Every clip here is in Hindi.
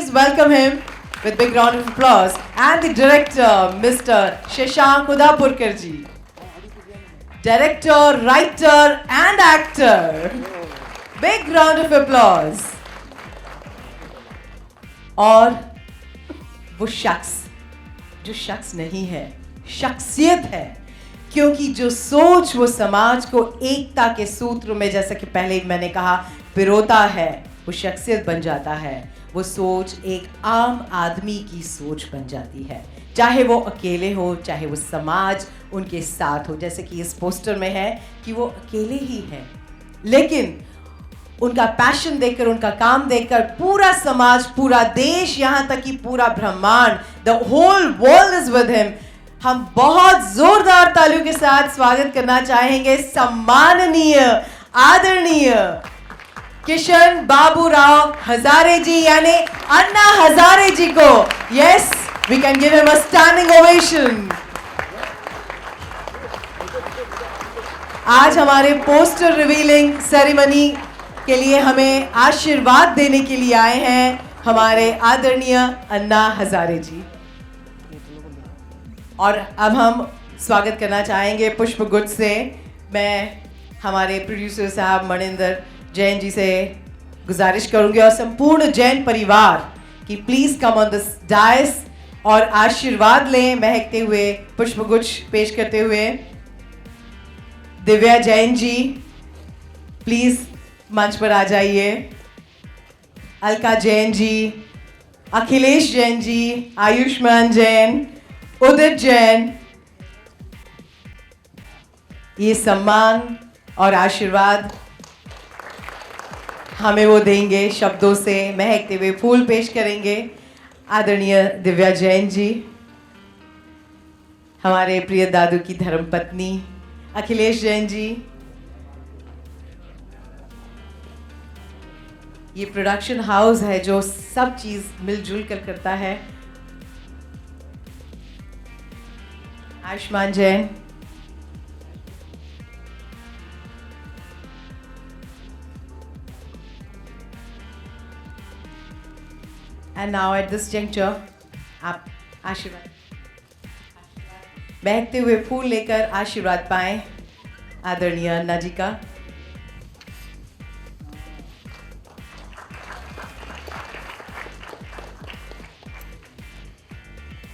please welcome him with big round of applause and the director, Mr. Shashank Udapurkar ji. Director, writer and actor. Big round of applause. और वो शख्स जो शख्स नहीं है, शख्सियत है, क्योंकि जो सोच वो समाज को एकता के सूत्र में, जैसा कि पहले मैंने कहा, पिरोता है, वो शख्सियत बन जाता है। वो सोच एक आम आदमी की सोच बन जाती है, चाहे वो अकेले हो, चाहे वो समाज उनके साथ हो। जैसे कि इस पोस्टर में है कि वो अकेले ही हैं, लेकिन उनका पैशन देखकर, उनका काम देखकर पूरा समाज, पूरा देश, यहाँ तक कि पूरा ब्रह्मांड, the whole world is with him. हम बहुत जोरदार तालियों के साथ स्वागत करना चाहेंगे सम्माननीय, आदरणीय किशन बाबू राव हजारे जी, यानी अन्ना हजारे जी को। Yes, we can give him a standing ovation. आज हमारे पोस्टर रिवीलिंग सेरेमनी के लिए हमें आशीर्वाद देने के लिए आए हैं हमारे आदरणीय अन्ना हजारे जी। और अब हम स्वागत करना चाहेंगे पुष्प गुच्छ से। मैं हमारे प्रोड्यूसर साहब मणिंदर जैन जी से गुजारिश करूंगी और संपूर्ण जैन परिवार कि please come on this dais और आशीर्वाद लें, महकते हुए पुष्प गुच्छ पेश करते हुए। दिव्या जैन जी प्लीज मंच पर आ जाइए। अलका जैन जी, अखिलेश जैन जी, आयुष्मान जैन, उदित जैन, ये सम्मान और आशीर्वाद हमें वो देंगे शब्दों से, महकते हुए फूल पेश करेंगे आदरणीय दिव्या जैन जी। हमारे प्रिय दादू की धर्मपत्नी अखिलेश जैन जी। ये प्रोडक्शन हाउस है जो सब चीज मिलजुल कर करता है। Ayushman Jain, and now at this juncture आप आशीर्वाद, महकते हुए फूल लेकर आशीर्वाद पाएं आदरणीय अन्ना जी का।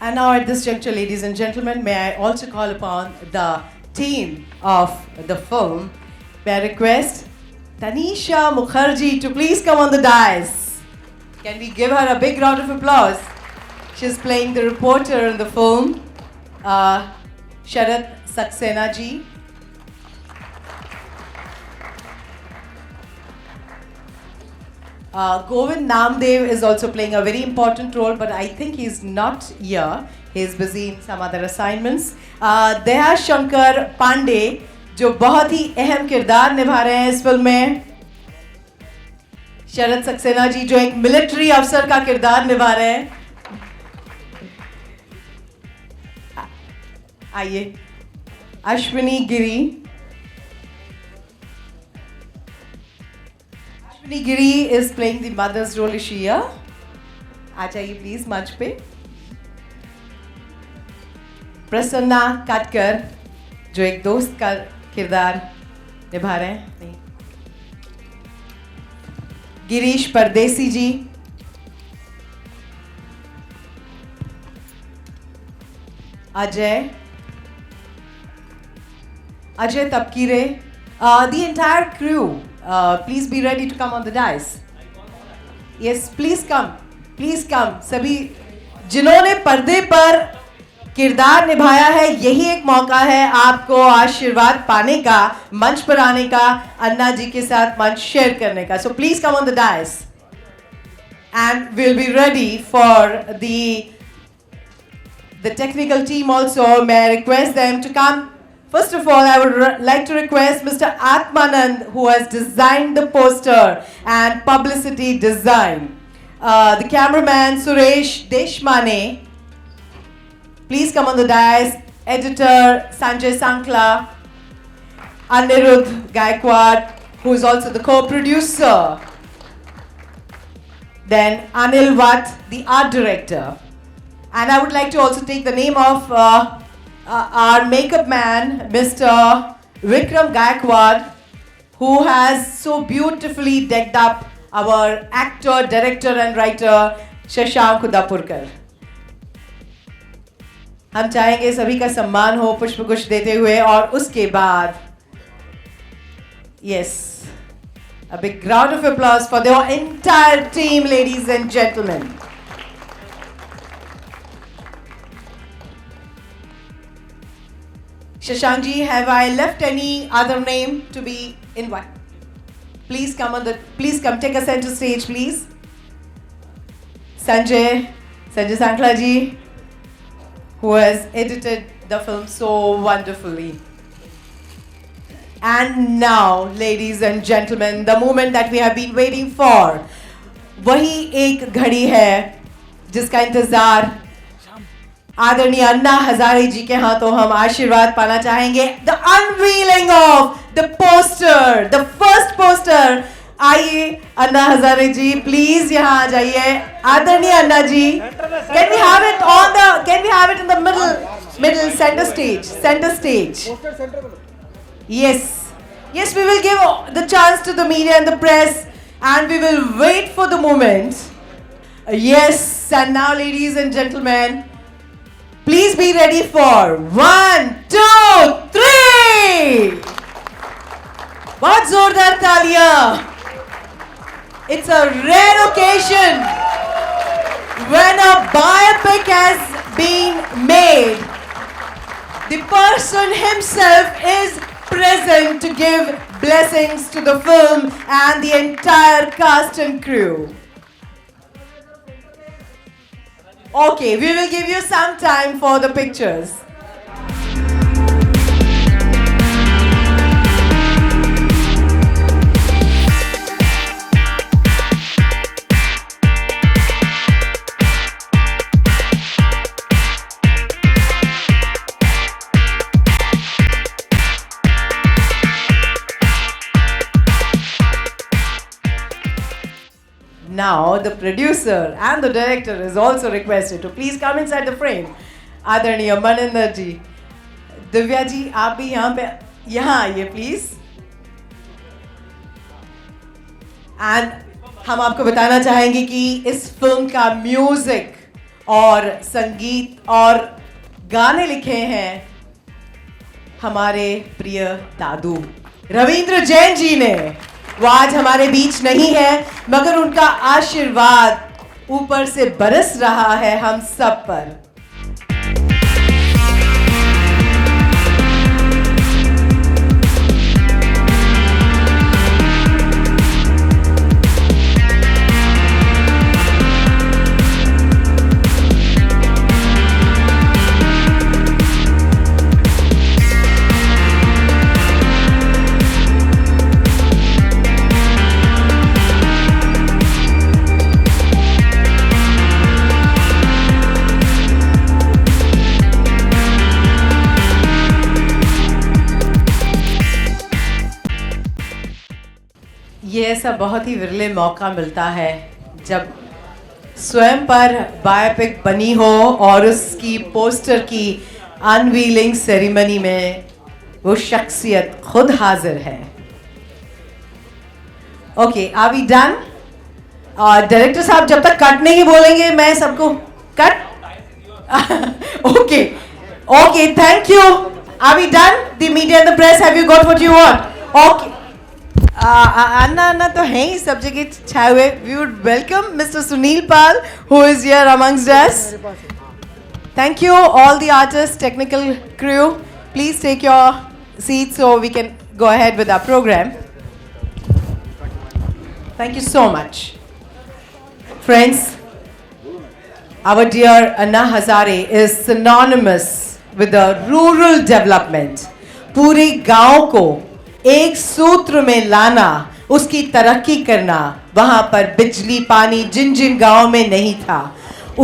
And now at this juncture, ladies and gentlemen, may I also call upon the team of the film. May I request Tanisha Mukherjee to please come on the dais. Can we give her a big round of applause? She's playing the reporter in the film. Sharat Saxena ji. Govind Namdev is also playing a very important role, but I think he's not here. He's busy in some other assignments. Deha Shankar Pandey, जो बहुत ही अहम किरदार निभा रहे हैं इस फिल्म में। शरद सक्सेना जी जो एक मिलिट्री अफसर का किरदार निभा रहे हैं। आइए। अश्विनी गिरी, गिरी is playing the mother's role. Is she here? आ जाइए प्लीज मंच पे। प्रसन्ना काटकर जो एक दोस्त का किरदार निभा रहे हैं। नहीं। गिरीश परदेसी जी, Ajay तपकीरे, the entire crew. Please be ready to come on the dais. Yes, please come. Please come. सभी जिन्होंने पर्दे पर किरदार निभाया है, यही एक मौका है आपको आशीर्वाद पाने का, मंच पर आने का, अन्ना जी के साथ मंच शेयर करने का. So please come on the dais. And we'll be ready for the technical team also. May I request them to come. First of all, I would like to request Mr. Atmanand, who has designed the poster and publicity design. The cameraman Suresh Deshmane, please come on the dais. Editor Sanjay Sankla, Anirudh Gaikwad, who is also the co-producer. then Anil Watt, the art director. And I would like to also take the name of our makeup man, Mr. Vikram Gaikwad, who has so beautifully decked up our actor, director and writer Shashank Udapurkar. हम चाहेंगे सभी का सम्मान हो पुष्पगुच्छ देते हुए और उसके बाद yes, a big round of applause for the entire team, ladies and gentlemen. Shashank ji, have I left any other name to be invited? Please come take a center stage, please. Sanjay Sankla ji, who has edited the film so wonderfully. And now, ladies and gentlemen, the moment that we have been waiting for, वही एक घड़ी है जिसका इंतजार आदरणीय अन्ना हजारे जी के हाथों हम आशीर्वाद पाना चाहेंगे. The unveiling of the poster, the first poster. आइए अन्ना हजारे जी, प्लीज यहाँ आ जाइए. आदरणीय अन्ना जी, can we have it in the middle center stage. Yes, we will give the chance to the media and the press, and we will wait for the moment. Yes, and now, ladies and gentlemen, please be ready for 1, 2, 3. बहुत जोरदार तालियां. It's a rare occasion when a biopic has been made. The person himself is present to give blessings to the film and the entire cast and crew. Okay, we will give you some time for the pictures. Now, the producer and the director is also requested to please come inside the frame. आदरणीय मनिंदर जी, दिव्या जी, आप भी यहाँ आइए please. And हम आपको बताना चाहेंगे कि इस फिल्म का म्यूजिक और संगीत और गाने लिखे हैं हमारे प्रिय दादू रविंद्र जैन जी ने. वो आज हमारे बीच नहीं है, मगर उनका आशीर्वाद ऊपर से बरस रहा है हम सब पर. ये ऐसा बहुत ही विरले मौका मिलता है जब स्वयं पर बायोपिक बनी हो और उसकी पोस्टर की अनवीलिंग सेरेमनी में वो शख्सियत खुद हाजिर है. Okay, are we done? और डायरेक्टर साहब जब तक कट नहीं बोलेंगे मैं सबको cut. Okay, thank you. Are we done? The media and the press, have you got what you want? Okay. Anna तो है ही सब जगह छाए हुए. We would welcome Mr. Sunil Pal, who is here amongst us. Thank you all the artists, technical crew. Please take your seats so we can go ahead with our program. Thank you so much. Friends, our dear Anna Hazare is synonymous with the rural development. पूरे गांव को एक सूत्र में लाना, उसकी तरक्की करना. वहां पर बिजली पानी जिन जिन गांव में नहीं था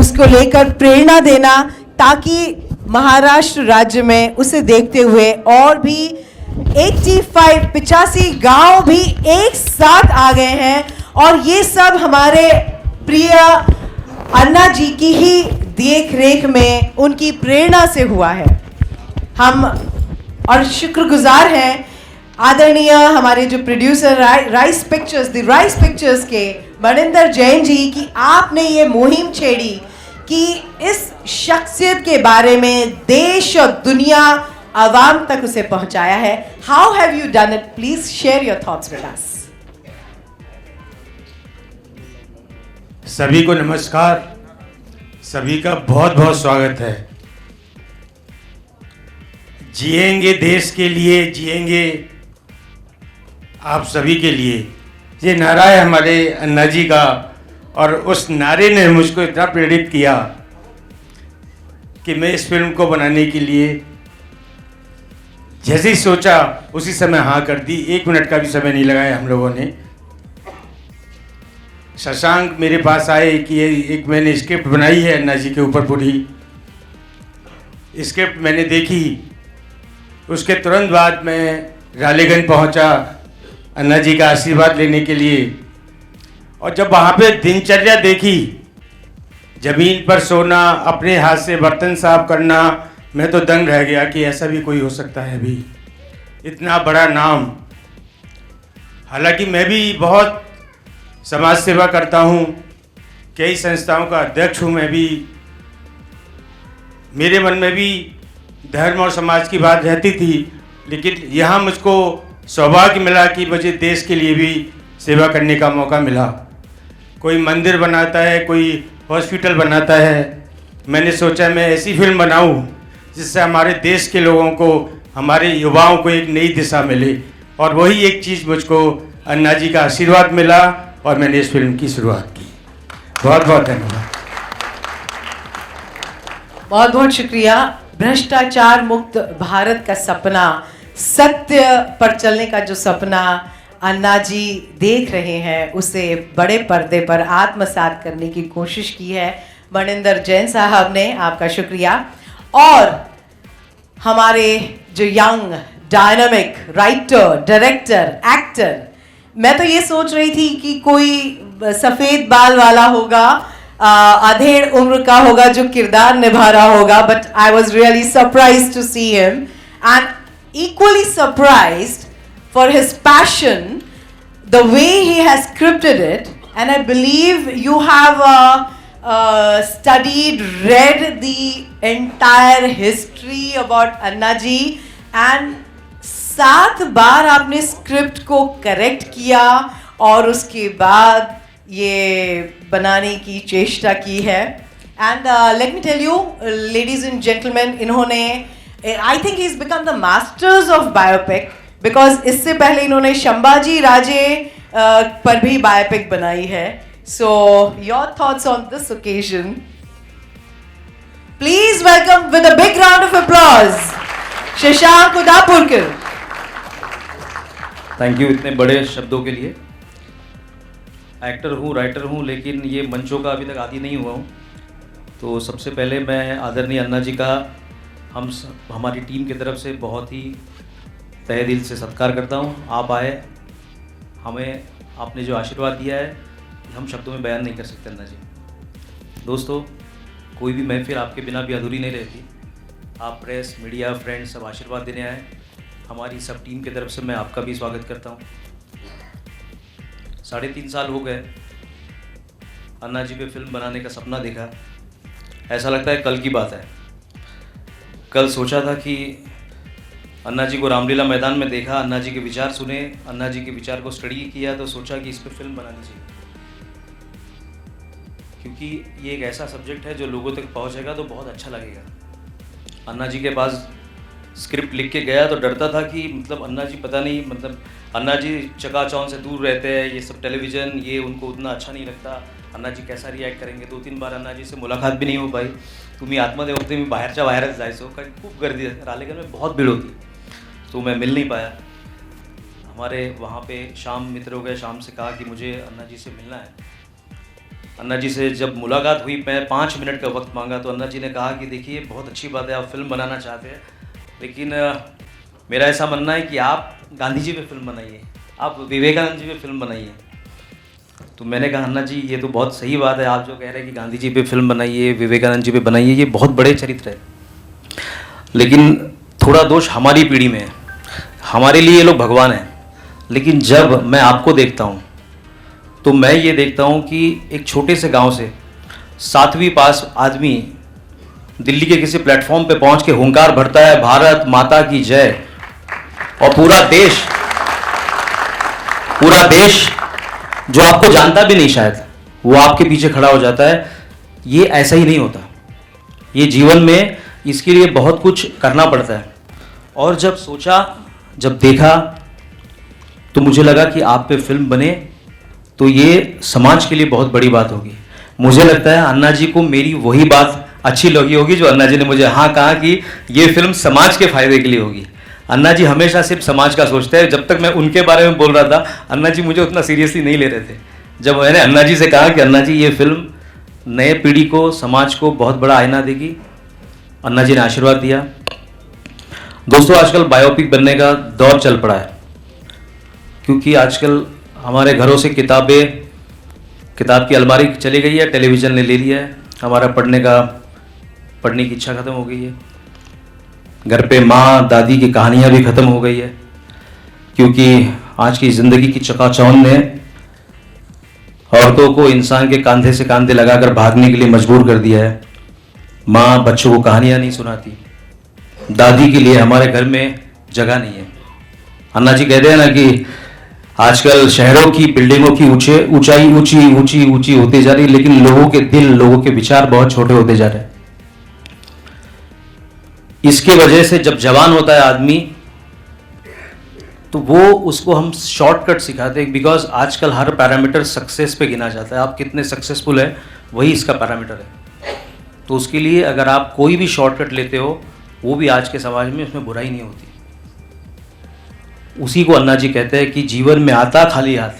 उसको लेकर प्रेरणा देना, ताकि महाराष्ट्र राज्य में उसे देखते हुए और भी 85 गांव भी एक साथ आ गए हैं. और ये सब हमारे प्रिय अन्ना जी की ही देख रेख में, उनकी प्रेरणा से हुआ है। हम और शुक्रगुजार हैं आदरणीय हमारे जो प्रोड्यूसर राइस पिक्चर्स के मणिंदर जैन जी की आपने ये मुहिम छेड़ी कि इस शख्सियत के बारे में देश और दुनिया आवाम तक उसे पहुंचाया है। How have you done it? Please share your thoughts with us. सभी को नमस्कार, सभी का बहुत बहुत स्वागत है। जिएंगे देश के लिए, जिएंगे आप सभी के लिए, ये नारा है हमारे अन्ना जी का। और उस नारे ने मुझको इतना प्रेरित किया कि मैं इस फिल्म को बनाने के लिए जैसे ही सोचा उसी समय हाँ कर दी। 1 मिनट का भी समय नहीं लगाया हम लोगों ने। शशांक मेरे पास आए कि ये एक मैंने स्क्रिप्ट बनाई है अन्ना जी के ऊपर, पूरी स्क्रिप्ट मैंने देखी। उसके तुरंत बाद मैं रालेगंज पहुंचा अन्ना जी का आशीर्वाद लेने के लिए। और जब वहाँ पे दिनचर्या देखी, ज़मीन पर सोना, अपने हाथ से बर्तन साफ करना, मैं तो दंग रह गया कि ऐसा भी कोई हो सकता है अभी, इतना बड़ा नाम। हालांकि मैं भी बहुत समाज सेवा करता हूँ, कई संस्थाओं का अध्यक्ष हूँ मैं भी। मेरे मन में भी धर्म और समाज की बात रहती थी, लेकिन यहाँ मुझको सौभाग्य मिला कि मुझे देश के लिए भी सेवा करने का मौका मिला। कोई मंदिर बनाता है, कोई हॉस्पिटल बनाता है, मैंने सोचा मैं ऐसी फिल्म बनाऊं जिससे हमारे देश के लोगों को, हमारे युवाओं को एक नई दिशा मिले। और वही एक चीज़ मुझको अन्ना जी का आशीर्वाद मिला और मैंने इस फिल्म की शुरुआत की। बहुत बहुत धन्यवाद। बहुत बहुत शुक्रिया। भ्रष्टाचार मुक्त भारत का सपना, सत्य पर चलने का जो सपना अन्ना जी देख रहे हैं, उसे बड़े पर्दे पर आत्मसात करने की कोशिश की है मणिंदर जैन साहब ने। आपका शुक्रिया। और हमारे जो young dynamic writer, director, actor, मैं तो ये सोच रही थी कि कोई सफ़ेद बाल वाला होगा, अधेड़ उम्र का होगा जो किरदार निभा रहा होगा, but I was really surprised to see him and equally surprised for his passion, the way he has scripted it. And I believe you have studied, read the entire history about Anna ji, and 7 बार आपने स्क्रिप्ट को करेक्ट किया और उसके बाद ये बनाने की चेष्टा की है। And let me tell you ladies and gentleman, इन्होंने I think he's become the masters of biopic, because इससे पहले इन्होंने शंभाजी राजे पर भी बायोपिक बनाई है। So your thoughts on this occasion? Please welcome with a big round of applause Shashank Udapurkar. Thank you इतने बड़े शब्दों के लिए। एक्टर हूँ, राइटर हूँ, लेकिन ये मंचों का अभी तक आदी नहीं हुआ हूँ। तो सबसे पहले मैं आदरणीय अन्ना जी का हमारी टीम की तरफ से बहुत ही तहे दिल से सत्कार करता हूँ। आप आए, हमें आपने जो आशीर्वाद दिया है हम शब्दों में बयान नहीं कर सकते अन्ना जी। दोस्तों, कोई भी महफिल आपके बिना भी अधूरी नहीं रहती। आप प्रेस, मीडिया, फ्रेंड्स सब आशीर्वाद देने आए। हमारी सब टीम की तरफ से मैं आपका भी स्वागत करता हूँ। 3.5 साल हो गए अन्ना जी पे फिल्म बनाने का सपना देखा। ऐसा लगता है कल की बात है। कल सोचा था कि अन्ना जी को रामलीला मैदान में देखा, अन्ना जी के विचार सुने, अन्ना जी के विचार को स्टडी किया, तो सोचा कि इस पे फिल्म बनानी चाहिए, क्योंकि ये एक ऐसा सब्जेक्ट है जो लोगों तक पहुंचेगा तो बहुत अच्छा लगेगा। अन्ना जी के पास स्क्रिप्ट लिख के गया तो डरता था कि मतलब अन्ना जी पता नहीं, मतलब अन्ना जी चकाचौंध से दूर रहते हैं, ये सब टेलीविज़न ये उनको उतना अच्छा नहीं लगता, अन्ना जी कैसा रिॲक्ट करेंगे। 2-3 बार अन्ना जी से मुलाकात भी नहीं हो पाई। तुम्ही आतमध्ये होते, मी बाहेरच्या बाहेरच जायचो, कारण खूप गर्दी रालेगंज में बहुत भीड़ होती, तो मैं मिल नहीं पाया। हमारे वहाँ पे शाम मित्र हो गए, शाम से कहा कि मुझे अन्ना जी से मिलना है। अन्ना जी से जब मुलाकात हुई, मैं 5 मिनट का वक्त मांगा तो अन्ना जी ने कहा कि देखिए बहुत अच्छी बात है, आप फिल्म बनाना चाहते हैं, लेकिन मेरा ऐसा मानना है कि आप गांधी जी पे फिल्म बनाइए, आप विवेकानंद जी पे फिल्म बनाइए। तो मैंने कहा अन्ना जी ये तो बहुत सही बात है, आप जो कह रहे हैं कि गांधी जी पे फिल्म बनाइए, विवेकानंद जी पे बनाइए, ये बहुत बड़े चरित्र है, लेकिन थोड़ा दोष हमारी पीढ़ी में है। हमारे लिए ये लोग भगवान हैं, लेकिन जब मैं आपको देखता हूँ तो मैं ये देखता हूँ कि एक छोटे से गांव से 7वीं पास आदमी दिल्ली के किसी प्लेटफॉर्म पे पहुंच के हुंकार भरता है भारत माता की जय, और पूरा देश जो आपको जानता भी नहीं शायद, वो आपके पीछे खड़ा हो जाता है। ये ऐसा ही नहीं होता, ये जीवन में इसके लिए बहुत कुछ करना पड़ता है। और जब सोचा, जब देखा, तो मुझे लगा कि आप पे फिल्म बने तो ये समाज के लिए बहुत बड़ी बात होगी। मुझे लगता है अन्ना जी को मेरी वही बात अच्छी लगी होगी जो अन्ना जी ने मुझे हाँ कहा कि ये फिल्म समाज के फायदे के लिए होगी। अन्ना जी हमेशा सिर्फ समाज का सोचते हैं। जब तक मैं उनके बारे में बोल रहा था, अन्ना जी मुझे उतना सीरियसली नहीं ले रहे थे। जब मैंने अन्ना जी से कहा कि अन्ना जी ये फिल्म नए पीढ़ी को, समाज को बहुत बड़ा आईना देगी, अन्ना जी ने आशीर्वाद दिया। दोस्तों, आजकल बायोपिक बनने का दौर चल पड़ा है, क्योंकि आजकल हमारे घरों से किताब की अलमारी चली गई है, टेलीविज़न ने ले लिया है, हमारा पढ़ने की इच्छा खत्म हो गई है। घर पे माँ दादी की कहानियाँ भी ख़त्म हो गई है, क्योंकि आज की ज़िंदगी की चकाचौंध ने औरतों को इंसान के कंधे से कंधे लगाकर भागने के लिए मजबूर कर दिया है। माँ बच्चों को कहानियाँ नहीं सुनाती, दादी के लिए हमारे घर में जगह नहीं है। अन्ना जी कहते हैं ना कि आजकल शहरों की बिल्डिंगों की ऊंचाई ऊंची होती जा रही है, लेकिन लोगों के दिल, लोगों के विचार बहुत छोटे होते जा रहे हैं। इसके वजह से जब जवान होता है आदमी, तो वो उसको हम शॉर्टकट सिखाते हैं, बिकॉज आजकल हर पैरामीटर सक्सेस पे गिना जाता है। आप कितने सक्सेसफुल है वही इसका पैरामीटर है। तो उसके लिए अगर आप कोई भी शॉर्टकट लेते हो, वो भी आज के समाज में उसमें बुराई नहीं होती। उसी को अन्ना जी कहते हैं कि जीवन में आता खाली हाथ,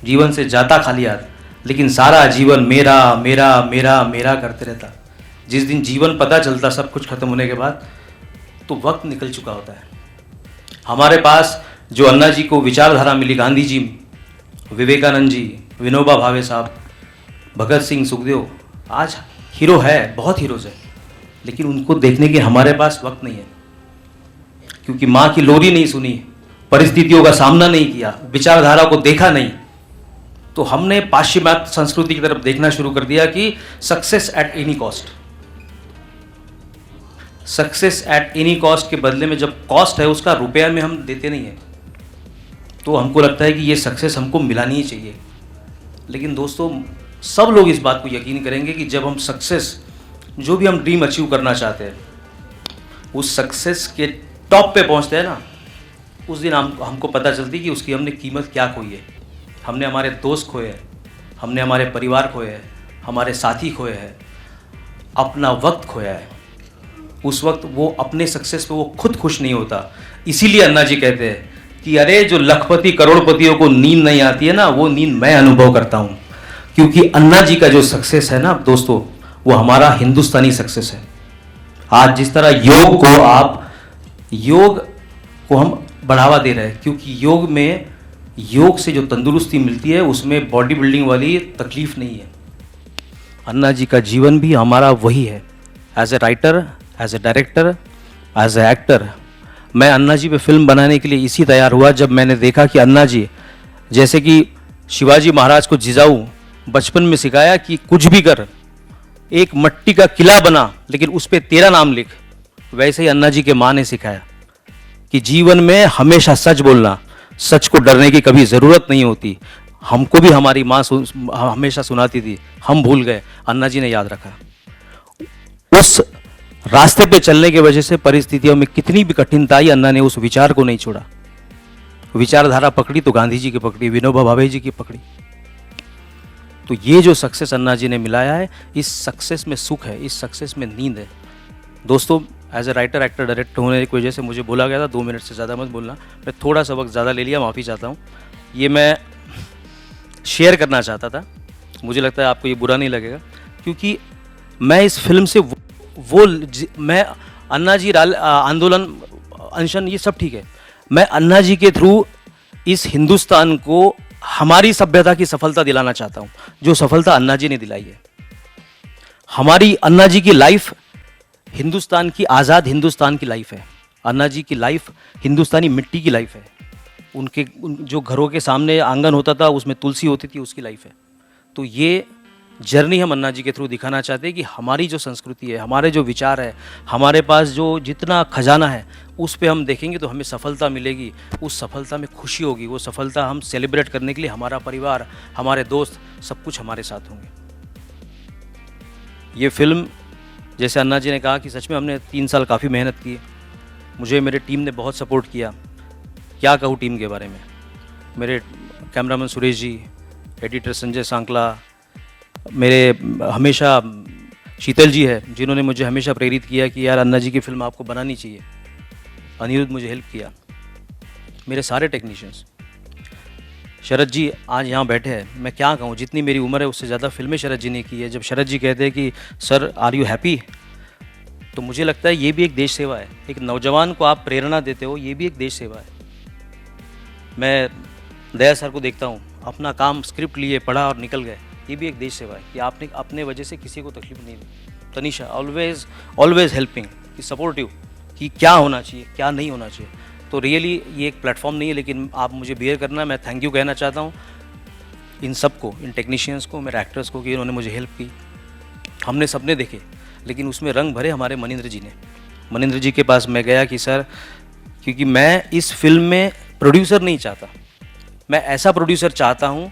जीवन से जाता खाली हाथ, लेकिन सारा जीवन मेरा मेरा मेरा मेरा करते रहता। जिस दिन जीवन पता चलता सब कुछ खत्म होने के बाद, तो वक्त निकल चुका होता है। हमारे पास जो अन्ना जी को विचारधारा मिली, गांधी जी, विवेकानंद जी, विनोबा भावे साहब, भगत सिंह, सुखदेव, आज हीरो है, बहुत हीरोज है, लेकिन उनको देखने के हमारे पास वक्त नहीं है, क्योंकि माँ की लोरी नहीं सुनी, परिस्थितियों का सामना नहीं किया, विचारधारा को देखा नहीं। तो हमने पाश्चिमात्य संस्कृति की तरफ देखना शुरू कर दिया कि success at any cost. Success at any cost के बदले में जब कॉस्ट है उसका रुपया में हम देते नहीं है, तो हमको लगता है कि ये सक्सेस हमको मिलानी ही चाहिए। लेकिन दोस्तों, सब लोग इस बात को यकीन करेंगे कि जब हम सक्सेस, जो भी हम ड्रीम अचीव करना चाहते हैं, उस सक्सेस के टॉप पे पहुंचते हैं ना, उस दिन हमको पता चलती कि उसकी हमने कीमत क्या खोई है। हमने हमारे दोस्त खोए हैं, हमने हमारे परिवार खोए हैं, हमारे साथी खोए हैं, अपना वक्त खोया है। उस वक्त वो अपने सक्सेस पे वो खुद खुश नहीं होता। इसीलिए अन्ना जी कहते हैं कि अरे जो लखपति करोड़पतियों को नींद नहीं आती है ना, वो नींद मैं अनुभव करता हूँ। क्योंकि अन्ना जी का जो सक्सेस है ना दोस्तों, वो हमारा हिंदुस्तानी सक्सेस है। आज जिस तरह योग को हम बढ़ावा दे रहे हैं, क्योंकि योग से जो तंदुरुस्ती मिलती है उसमें बॉडी बिल्डिंग वाली तकलीफ नहीं है। अन्ना जी का जीवन भी हमारा वही है। As a writer, as a director, as a actor, मैं अन्ना जी पे फिल्म बनाने के लिए इसी तैयार हुआ जब मैंने देखा कि अन्ना जी, जैसे कि शिवाजी महाराज को जिजाऊ बचपन में सिखाया कि कुछ भी कर, एक मट्टी का किला बना लेकिन उस पर तेरा नाम लिख, वैसे ही अन्ना जी के माँ ने सिखाया कि जीवन में हमेशा सच बोलना, सच को डरने की कभी ज़रूरत नहीं होती। हमको भी हमारी माँ हमेशा सुनाती थी, हम भूल गए, अन्ना जी ने याद रखा। उस रास्ते पे चलने की वजह से परिस्थितियों में कितनी भी कठिनता आई, अन्ना ने उस विचार को नहीं छोड़ा। विचारधारा पकड़ी तो गांधी जी की पकड़ी, विनोबा भावे जी की पकड़ी। तो ये जो सक्सेस अन्ना जी ने मिलाया है, इस सक्सेस में सुख है, इस सक्सेस में नींद है। दोस्तों, as a writer, actor, director होने की वजह से मुझे बोला गया था 2 मिनट से ज़्यादा मत बोलना। मैं थोड़ा सा वक्त ज़्यादा ले लिया, माफ़ी चाहता हूँ। ये मैं शेयर करना चाहता था, मुझे लगता है आपको ये बुरा नहीं लगेगा, क्योंकि मैं इस फिल्म से मैं अन्ना जी आंदोलन, अनशन, ये सब ठीक है, मैं अन्ना जी के थ्रू इस हिंदुस्तान को हमारी सभ्यता की सफलता दिलाना चाहता हूँ, जो सफलता अन्ना जी ने दिलाई है। हमारी अन्ना जी की लाइफ हिंदुस्तान की, आज़ाद हिंदुस्तान की लाइफ है। अन्ना जी की लाइफ हिंदुस्तानी मिट्टी की लाइफ है। जो घरों के सामने आंगन होता था उसमें तुलसी होती थी, उसकी लाइफ है। तो ये जर्नी हम अन्ना जी के थ्रू दिखाना चाहते हैं कि हमारी जो संस्कृति है, हमारे जो विचार है, हमारे पास जो जितना खजाना है, उस पे हम देखेंगे तो हमें सफलता मिलेगी। उस सफलता में खुशी होगी। वो सफलता हम सेलिब्रेट करने के लिए हमारा परिवार, हमारे दोस्त, सब कुछ हमारे साथ होंगे। ये फिल्म, जैसे अन्ना जी ने कहा कि सच में हमने 3 साल काफ़ी मेहनत की। मुझे मेरे टीम ने बहुत सपोर्ट किया। क्या कहूँ टीम के बारे में। मेरे कैमरामैन सुरेश जी, एडिटर संजय सांकला, मेरे हमेशा शीतल जी है जिन्होंने मुझे हमेशा प्रेरित किया कि यार अन्ना जी की फिल्म आपको बनानी चाहिए। अनिरुद्ध मुझे हेल्प किया। मेरे सारे टेक्नीशियंस, शरद जी आज यहाँ बैठे हैं। मैं क्या कहूँ, जितनी मेरी उम्र है उससे ज़्यादा फिल्में शरद जी ने की है। जब शरद जी कहते हैं कि सर आर यू हैप्पी, तो मुझे लगता है ये भी एक देश सेवा है। एक नौजवान को आप प्रेरणा देते हो, ये भी एक देश सेवा है। मैं दया सर को देखता हूँ, अपना काम स्क्रिप्ट लिए, पढ़ा और निकल गए। ये भी एक देश सेवा है कि आपने अपने वजह से किसी को तकलीफ नहीं दी। तनीषा ऑलवेज हेल्पिंग, कि सपोर्टिव, कि क्या होना चाहिए, क्या नहीं होना चाहिए। तो रियली ये एक प्लेटफॉर्म नहीं है, लेकिन आप मुझे बियर करना। मैं थैंक यू कहना चाहता हूँ इन सबको, इन टेक्नीशियंस को, मेरे एक्टर्स को, कि इन्होंने मुझे हेल्प की। हमने सपने देखे, लेकिन उसमें रंग भरे हमारे मनिंद्र जी ने। मनिंद्र जी के पास मैं गया कि सर, क्योंकि मैं इस फिल्म में प्रोड्यूसर नहीं चाहता, मैं ऐसा प्रोड्यूसर चाहता हूँ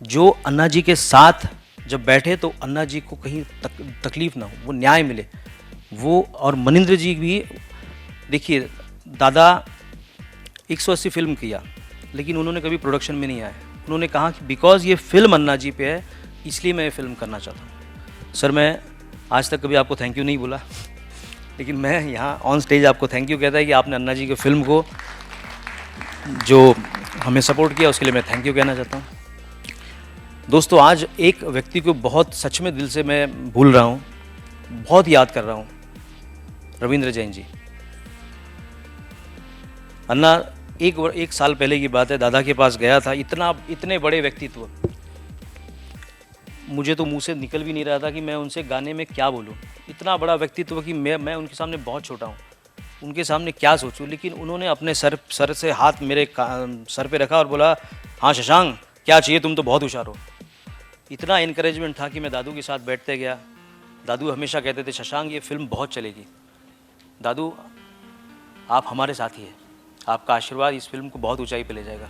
जो अन्ना जी के साथ जब बैठे तो अन्ना जी को कहीं तकलीफ ना हो, वो न्याय मिले। वो और मनिंद्र जी भी, देखिए दादा 180 फिल्म किया, लेकिन उन्होंने कभी प्रोडक्शन में नहीं आए। उन्होंने कहा कि बिकॉज ये फिल्म अन्ना जी पे है, इसलिए मैं ये फिल्म करना चाहता हूँ। सर मैं आज तक कभी आपको थैंक यू नहीं बोला, लेकिन मैं यहाँ ऑन स्टेज आपको थैंक यू कहता है कि आपने अन्ना जी के फिल्म को जो हमें सपोर्ट किया, उसके लिए मैं थैंक यू कहना चाहता हूँ। दोस्तों, आज एक व्यक्ति को बहुत सच में दिल से मैं भूल रहा हूँ, बहुत याद कर रहा हूँ, रविंद्र जैन जी। अन्ना एक साल पहले की बात है, दादा के पास गया था। इतने बड़े व्यक्तित्व, मुझे तो मुंह से निकल भी नहीं रहा था कि मैं उनसे गाने में क्या बोलूं। इतना बड़ा व्यक्तित्व कि मैं उनके सामने बहुत छोटा हूं, उनके सामने क्या सोचूं। लेकिन उन्होंने अपने सर से हाथ मेरे सर पे रखा और बोला, हाँ शशांक क्या चाहिए, तुम तो बहुत होशियार हो। इतना इनकरेजमेंट था कि मैं दादू के साथ बैठते गया। दादू हमेशा कहते थे, शशांक ये फिल्म बहुत चलेगी। दादू आप हमारे साथ ही हैं, आपका आशीर्वाद इस फिल्म को बहुत ऊंचाई पे ले जाएगा।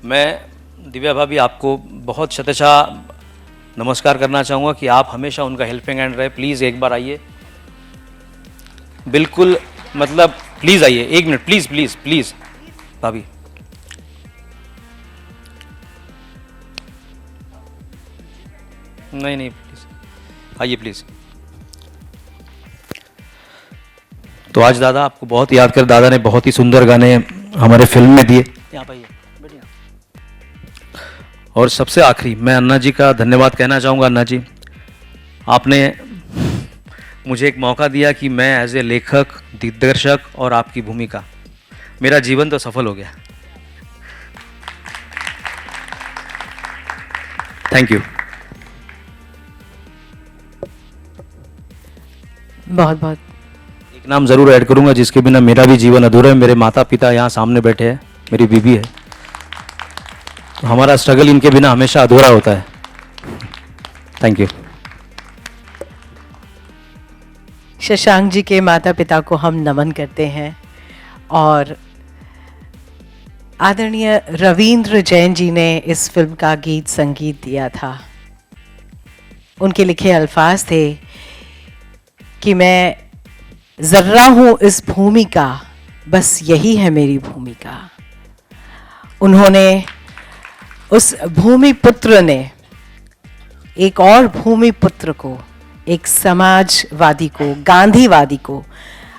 मैं दिव्या भाभी आपको बहुत शतशः नमस्कार करना चाहूँगा कि आप हमेशा उनका हेल्पिंग हैंड रहे। प्लीज़ एक बार आइए, बिल्कुल, मतलब प्लीज़ आइए, 1 मिनट प्लीज़ प्लीज़ प्लीज़ भाभी। नहीं प्लीज़ आइए प्लीज़। तो आज दादा आपको बहुत याद कर, दादा ने बहुत ही सुंदर गाने हमारे फिल्म में दिए। यहाँ पर बैठिए। और सबसे आखिरी मैं अन्ना जी का धन्यवाद कहना चाहूँगा। अन्ना जी, आपने मुझे एक मौका दिया कि मैं एज ए लेखक, दिग्दर्शक और आपकी भूमिका, मेरा जीवन तो सफल हो गया। Thank you. बहुत बहुत एक नाम ज़रूर ऐड करूंगा जिसके बिना मेरा भी जीवन अधूरा है। मेरे माता पिता यहाँ सामने बैठे हैं, मेरी बीबी है, तो हमारा स्ट्रगल इनके बिना हमेशा अधूरा होता है। Thank you. शशांक जी के माता पिता को हम नमन करते हैं। और आदरणीय रविंद्र जैन जी ने इस फिल्म का गीत संगीत दिया था। उनके लिखे अल्फाज थे कि मैं जर्रा हूँ इस भूमि का, बस यही है मेरी भूमिका। उन्होंने, उस भूमि पुत्र ने एक और भूमि पुत्र को, एक समाजवादी को, गांधीवादी को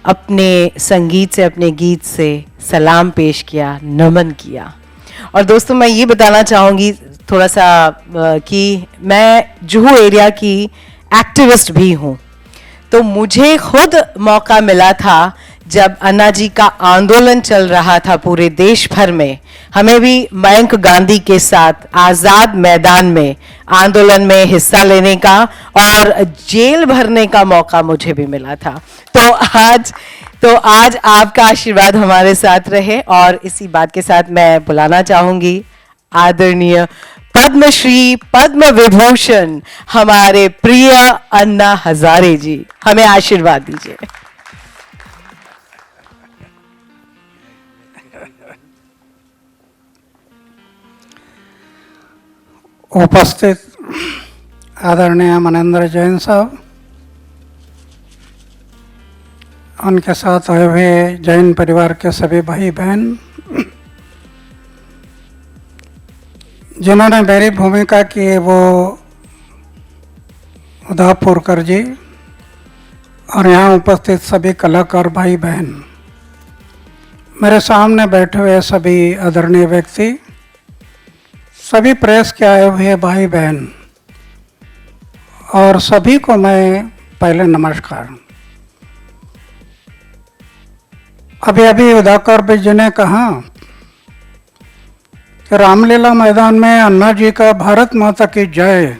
अपने संगीत से, अपने गीत से सलाम पेश किया, नमन किया। और दोस्तों मैं ये बताना चाहूँगी थोड़ा सा कि मैं जुहू एरिया की एक्टिविस्ट भी हूँ, तो मुझे खुद मौका मिला था जब अन्ना जी का आंदोलन चल रहा था पूरे देश भर में, हमें भी मयंक गांधी के साथ आज़ाद मैदान में आंदोलन में हिस्सा लेने का और जेल भरने का मौका मुझे भी मिला था। तो आज आपका आशीर्वाद हमारे साथ रहे, और इसी बात के साथ मैं बुलाना चाहूंगी आदरणीय पद्मश्री पद्म विभूषण हमारे प्रिय अन्ना हजारे जी, हमें आशीर्वाद दीजिए। उपस्थित आदरणीय मनेंद्र जैन साहब, उनके साथ आए हुए जैन परिवार के सभी भाई बहन, जिन्होंने मेरी भूमिका की वो उदापुरकर जी, और यहाँ उपस्थित सभी कलाकार भाई बहन, मेरे सामने बैठे हुए सभी आदरणीय व्यक्ति, सभी प्रेस के आए हुए भाई बहन, और सभी को मैं पहले नमस्कार। अभी उदाकर जी ने कहा कि रामलीला मैदान में अन्ना जी का भारत माता की जय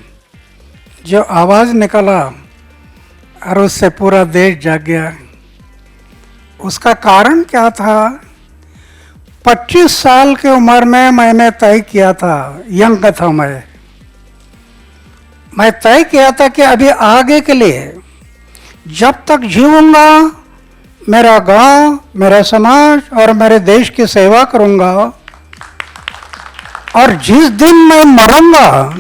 जो आवाज़ निकला और उससे पूरा देश जाग गया। उसका कारण क्या था? 25 साल की उम्र में मैंने तय किया था, यंग था मैं तय किया था कि अभी आगे के लिए जब तक जीऊंगा मेरा गांव, मेरा समाज और मेरे देश की सेवा करूंगा, और जिस दिन मैं मरूंगा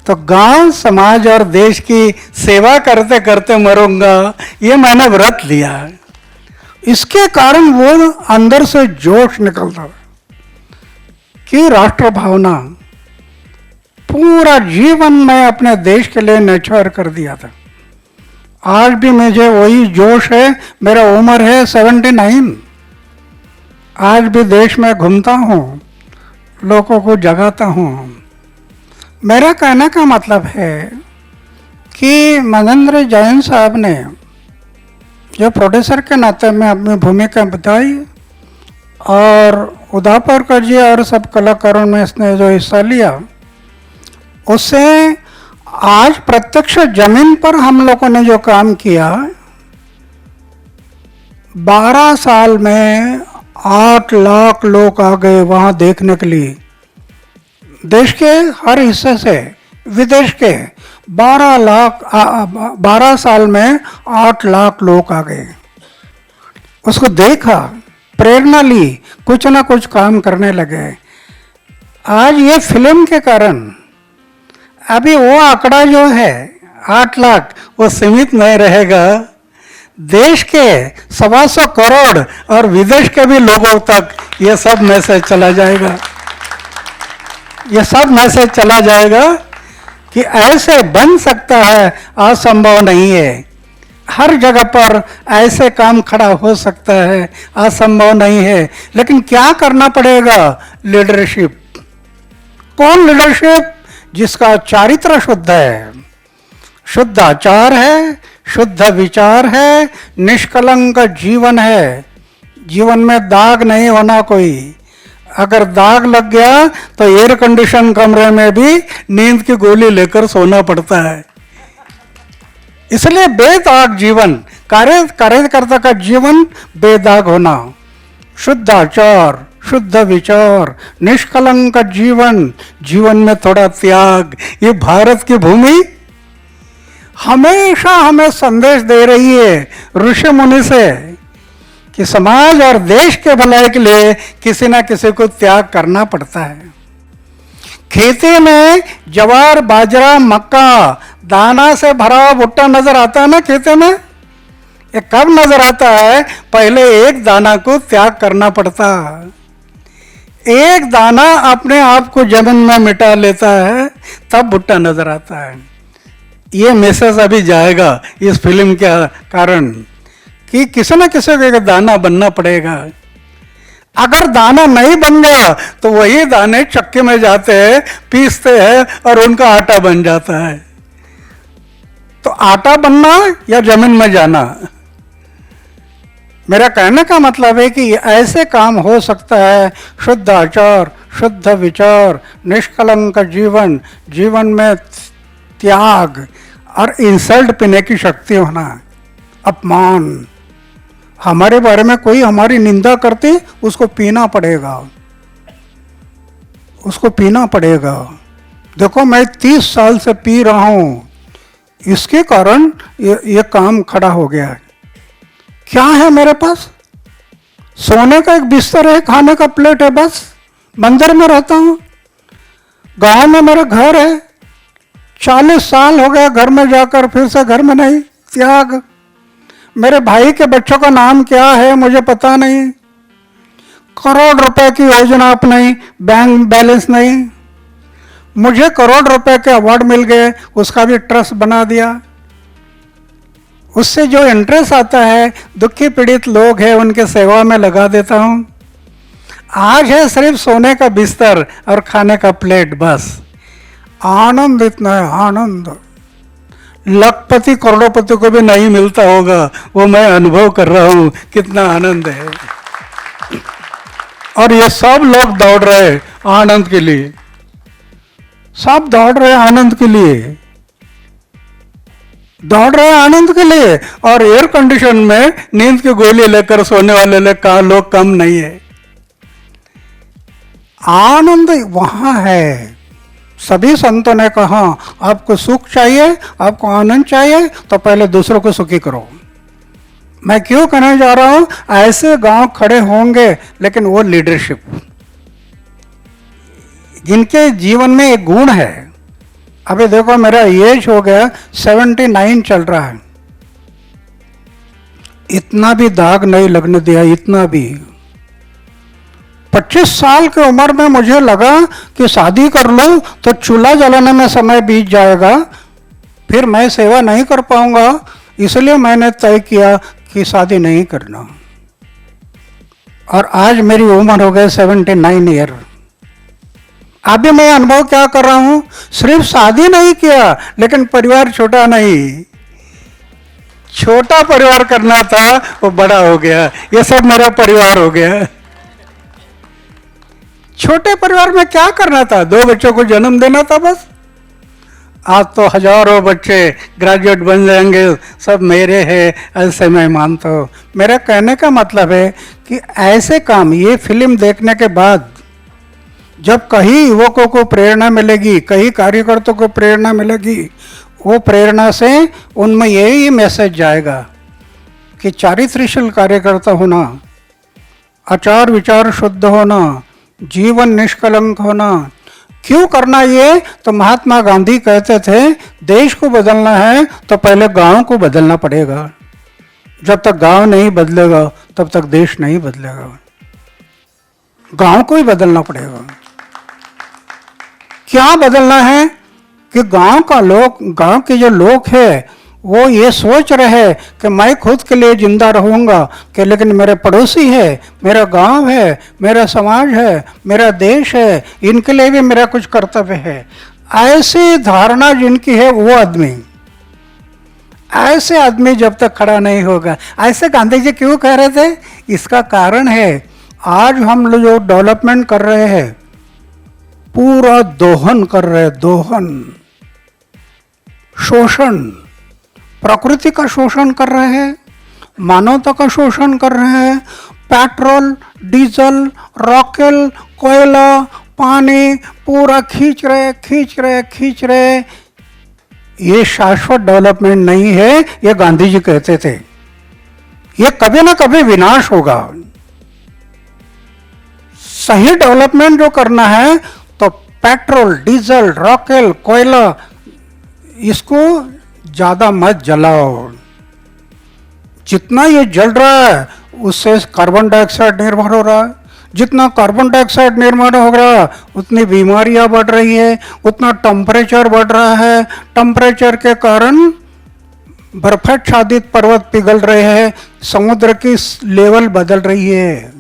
तो गांव, समाज और देश की सेवा करते करते मरूंगा, ये मैंने व्रत लिया। इसके कारण वो अंदर से जोश निकलता कि राष्ट्र भावना पूरा जीवन मैं अपने देश के लिए न्यौछावर कर दिया था। आज भी मुझे वही जोश है। मेरा उम्र है 79। आज भी देश में घूमता हूँ, लोगों को जगाता हूँ। मेरा कहने का मतलब है कि मनेंद्र जैन साहब ने जो प्रोड्यूसर के नाते में अपनी भूमिका बताई, और उदापुरकर जी और सब कलाकारों में इसने जो हिस्सा लिया, उससे आज प्रत्यक्ष जमीन पर हम लोगों ने जो काम किया, 12 साल में 8 लाख लोग आ गए वहाँ देखने के लिए। देश के हर हिस्से से, विदेश के 12 साल में 8 लाख लोग आ गए। उसको देखा, प्रेरणा ली, कुछ ना कुछ काम करने लगे। आज ये फिल्म के कारण अभी वो आंकड़ा जो है 8 लाख वो सीमित नहीं रहेगा। देश के 125 करोड़ और विदेश के भी लोगों तक ये सब मैसेज चला जाएगा। ये सब मैसेज चला जाएगा कि ऐसे बन सकता है, असंभव नहीं है। हर जगह पर ऐसे काम खड़ा हो सकता है, असंभव नहीं है। लेकिन क्या करना पड़ेगा? लीडरशिप। कौन लीडरशिप? जिसका चारित्र शुद्ध है, शुद्ध आचार है, शुद्ध विचार है, निष्कलंक जीवन है। जीवन में दाग नहीं होना कोई। अगर दाग लग गया तो एयर कंडीशन कमरे में भी नींद की गोली लेकर सोना पड़ता है। इसलिए बेदाग जीवन, कार्यकर्ता का जीवन बेदाग होना, शुद्ध आचार, शुद्ध विचार, निष्कलंक जीवन, जीवन में थोड़ा त्याग। ये भारत की भूमि हमेशा हमें संदेश दे रही है ऋषि मुनि से कि समाज और देश के भलाई के लिए किसी ना किसी को त्याग करना पड़ता है। खेती में ज्वार, बाजरा, मक्का, दाना से भरा हुआ भुट्टा नजर आता है ना खेती में? ये कब नजर आता है? पहले एक दाना को त्याग करना पड़ता। एक दाना अपने आप को जमीन में मिटा लेता है, तब भुट्टा नजर आता है। ये मैसेज अभी जाएगा इस फिल्म के कारण कि किसी न किसी को दाना बनना पड़ेगा। अगर दाना नहीं बन गया तो वही दाने चक्के में जाते हैं, पीसते हैं और उनका आटा बन जाता है। तो आटा बनना या जमीन में जाना? मेरा कहने का मतलब है कि ऐसे काम हो सकता है, शुद्ध आचार, शुद्ध विचार, निष्कलंक जीवन, जीवन में त्याग और इंसल्ट पीने की शक्ति होना, अपमान। हमारे बारे में कोई हमारी निंदा करते, उसको पीना पड़ेगा, उसको पीना पड़ेगा। देखो मैं 30 साल से पी रहा हूँ, इसके कारण ये काम खड़ा हो गया है। क्या है मेरे पास? सोने का एक बिस्तर है, खाने का प्लेट है, बस। मंदिर में रहता हूँ, गांव में मेरा घर है, 40 साल हो गया घर में जाकर, फिर से घर में नहीं, त्याग। मेरे भाई के बच्चों का नाम क्या है मुझे पता नहीं, करोड़ रुपए की योजना आप नहीं, बैंक बैलेंस नहीं। मुझे करोड़ रुपए के अवार्ड मिल गए, उसका भी ट्रस्ट बना दिया। उससे जो इंटरेस्ट आता है, दुखी पीड़ित लोग हैं उनके सेवा में लगा देता हूँ। आज है सिर्फ सोने का बिस्तर और खाने का प्लेट, बस। आनंद इतना है, आनंद लखपति करोड़पति को भी नहीं मिलता होगा, वो मैं अनुभव कर रहा हूँ कितना आनंद है। और ये सब लोग दौड़ रहे हैं आनंद के लिए, सब दौड़ रहे हैं आनंद के लिए, दौड़ रहे हैं आनंद के लिए। और एयर कंडीशन में नींद की गोली लेकर सोने वाले लोग कम नहीं है। आनंद वहां है। सभी संतों ने कहा आपको सुख चाहिए, आपको आनंद चाहिए, तो पहले दूसरों को सुखी करो। मैं क्यों कहने जा रहा हूं, ऐसे गांव खड़े होंगे, लेकिन वो लीडरशिप जिनके जीवन में एक गुण है। अभी देखो मेरा एज हो गया 79 चल रहा है, इतना भी दाग नहीं लगने दिया, इतना भी। 25 साल की उम्र में मुझे लगा कि शादी कर लूं तो चूल्हा जलाने में समय बीत जाएगा, फिर मैं सेवा नहीं कर पाऊंगा, इसलिए मैंने तय किया कि शादी नहीं करना। और आज मेरी उम्र हो गई 79 ईयर। अभी मैं अनुभव क्या कर रहा हूं, सिर्फ शादी नहीं किया, लेकिन परिवार छोटा नहीं, छोटा परिवार करना था, वो बड़ा हो गया। ये सब मेरा परिवार हो गया। छोटे परिवार में क्या करना था, 2 बच्चों को जन्म देना था बस। आज तो हजारों बच्चे ग्रेजुएट बन जाएंगे, सब मेरे हैं, ऐसे मैं मानता हूँ। मेरा कहने का मतलब है कि ऐसे काम, ये फिल्म देखने के बाद जब कहीं युवकों को प्रेरणा मिलेगी, कहीं कार्यकर्ताओं को प्रेरणा मिलेगी, वो प्रेरणा से उनमें यही मैसेज जाएगा कि चारित्र्यशील कार्यकर्ता होना, आचार विचार शुद्ध होना, जीवन निष्कलंक होना। क्यों करना ये? तो महात्मा गांधी कहते थे देश को बदलना है तो पहले गांव को बदलना पड़ेगा। जब तक गांव नहीं बदलेगा तब तक देश नहीं बदलेगा। गांव को ही बदलना पड़ेगा। क्या बदलना है कि गांव के जो लोग हैं वो ये सोच रहे हैं कि मैं खुद के लिए जिंदा रहूंगा, कि लेकिन मेरे पड़ोसी है, मेरा गांव है, मेरा समाज है, मेरा देश है, इनके लिए भी मेरा कुछ कर्तव्य है। ऐसी धारणा जिनकी है वो आदमी, ऐसे आदमी जब तक खड़ा नहीं होगा। ऐसे गांधी जी क्यों कह रहे थे? इसका कारण है आज हम लोग जो डेवलपमेंट कर रहे हैं, पूरा दोहन कर रहे हैं, दोहन, शोषण, प्रकृति का शोषण कर रहे हैं, मानवता का शोषण कर रहे हैं। पेट्रोल, डीजल, रॉकेल, कोयला, पानी पूरा खींच रहे। ये शाश्वत डेवलपमेंट नहीं है, ये गांधी जी कहते थे। ये कभी ना कभी विनाश होगा। सही डेवलपमेंट जो करना है तो पेट्रोल, डीजल, रॉकेल, कोयला, इसको ज्यादा मत जलाओ। जितना ये जल रहा है उससे कार्बन डाइऑक्साइड निर्माण हो रहा है। जितना कार्बन डाइऑक्साइड निर्माण हो रहा है उतनी बीमारियां बढ़ रही है, उतना टेम्परेचर बढ़ रहा है। टेम्परेचर के कारण बर्फाच्छादित पर्वत पिघल रहे हैं, समुद्र की लेवल बदल रही है।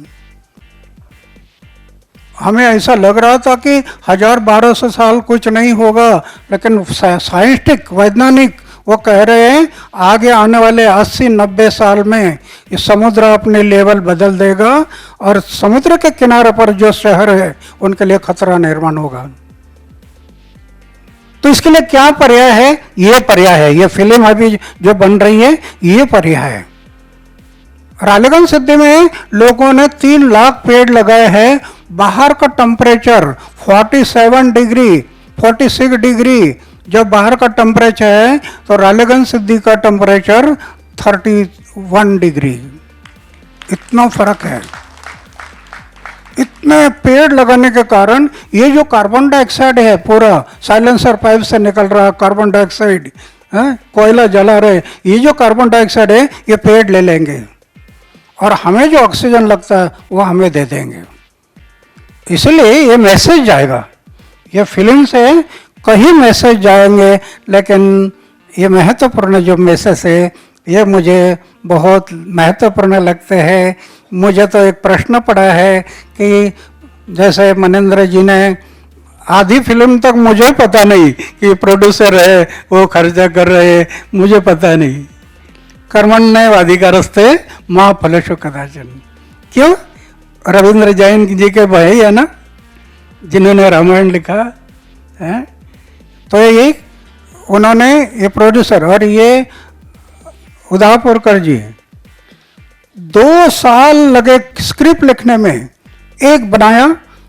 हमें ऐसा लग रहा था कि 1000-1200 साल कुछ नहीं होगा, लेकिन साइंटिफिक वैज्ञानिक वो कह रहे हैं आगे आने वाले 80-90 साल में ये समुद्र अपने लेवल बदल देगा और समुद्र के किनारे पर जो शहर है उनके लिए खतरा निर्माण होगा। तो इसके लिए क्या पर्याय है? ये पर्याय है, ये फिल्म अभी जो बन रही है ये पर्याय है। रालेगंज सिद्धि में लोगों ने 3 लाख पेड़ लगाए हैं। बाहर का टेम्परेचर 47 डिग्री 46 डिग्री जब बाहर का टेम्परेचर है तो रालेगंज सिद्धि का टेम्परेचर 31 डिग्री, इतना फर्क है। इतने पेड़ लगाने के कारण ये जो कार्बन डाइऑक्साइड है पूरा साइलेंसर पाइप से निकल रहा कार्बन डाइऑक्साइड, कोयला जला रहे, ये जो कार्बन डाइऑक्साइड है ये पेड़ ले लेंगे और हमें जो ऑक्सीजन लगता है वो हमें दे देंगे। इसलिए ये मैसेज जाएगा, ये फिल्म से कई मैसेज जाएंगे, लेकिन ये महत्वपूर्ण जो मैसेज है ये मुझे बहुत महत्वपूर्ण लगते हैं। मुझे तो एक प्रश्न पड़ा है कि जैसे मनेंद्र जी ने आधी फिल्म तक मुझे पता नहीं कि प्रोड्यूसर है वो खर्चा कर रहे, मुझे पता नहीं। कर्मण्येवाधिकारस्ते मां फलेषु कदाचन। क्यों? रविंद्र जैन जी के भाई है ना जिन्होंने रामायण लिखा है, तो ये उन्होंने ये प्रोड्यूसर और ये उदापुरकर जी 2 साल लगे स्क्रिप्ट लिखने में। एक बनाया,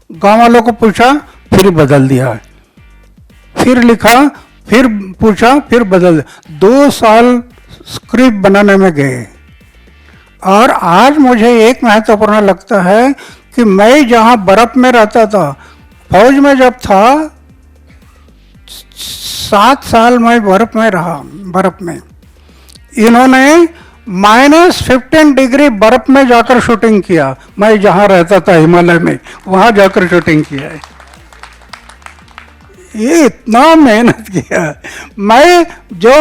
गांव वालों को पूछा, फिर बदल दिया, फिर लिखा, फिर पूछा, फिर बदल दिया। 2 साल स्क्रिप्ट बनाने में गए। और आज मुझे एक महत्वपूर्ण लगता है कि मैं जहां बर्फ में रहता था, फौज में जब था 7 साल मैं बर्फ में रहा। बर्फ में इन्होंने -15 डिग्री बर्फ में जाकर शूटिंग किया। मैं जहां रहता था हिमालय में, वहां जाकर शूटिंग किया है। ये इतना मेहनत किया। मैं जो